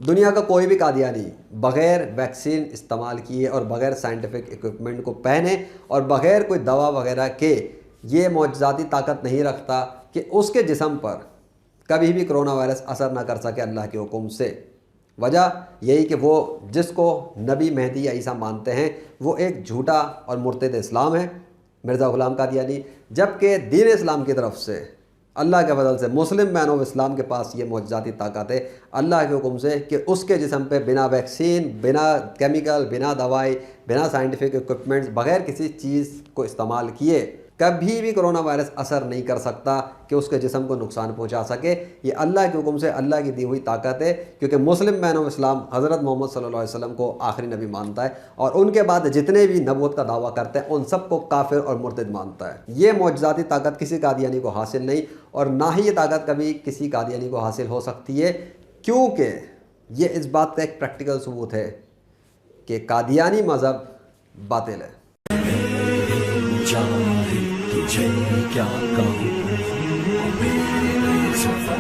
دنیا کا کوئی بھی قادیانی بغیر ویکسین استعمال کیے اور بغیر سائنٹیفک ایکوپمنٹ کو پہنے اور بغیر کوئی دوا وغیرہ کے یہ معجزاتی طاقت نہیں رکھتا کہ اس کے جسم پر کبھی بھی کرونا وائرس اثر نہ کر سکے اللہ کے حکم سے۔ وجہ یہی کہ وہ جس کو نبی مہدی یا عیسیٰ مانتے ہیں وہ ایک جھوٹا اور مرتد اسلام ہے، مرزا غلام قادیانی، جبکہ دین اسلام کی طرف سے اللہ کے فضل سے مسلم مین آف اسلام کے پاس یہ معجزاتی طاقت ہے اللہ کے حکم سے کہ اس کے جسم پہ بنا ویکسین، بنا کیمیکل، بنا دوائی، بنا سائنٹیفک ایکوپمنٹس، بغیر کسی چیز کو استعمال کیے کبھی بھی کرونا وائرس اثر نہیں کر سکتا کہ اس کے جسم کو نقصان پہنچا سکے۔ یہ اللہ کے حکم سے اللہ کی دی ہوئی طاقت ہے، کیونکہ مسلم مین آف اسلام حضرت محمد صلی اللہ علیہ وسلم کو آخری نبی مانتا ہے اور ان کے بعد جتنے بھی نبوت کا دعویٰ کرتے ہیں ان سب کو کافر اور مرتد مانتا ہے۔ یہ معجزاتی طاقت کسی قادیانی کو حاصل نہیں، اور نہ ہی یہ طاقت کبھی کسی قادیانی کو حاصل ہو سکتی ہے، کیونکہ یہ اس بات کا ایک پریکٹیکل ثبوت ہے کہ قادیانی مذہب باطل ہے۔ تجھے کیا کہوں، میرے سفر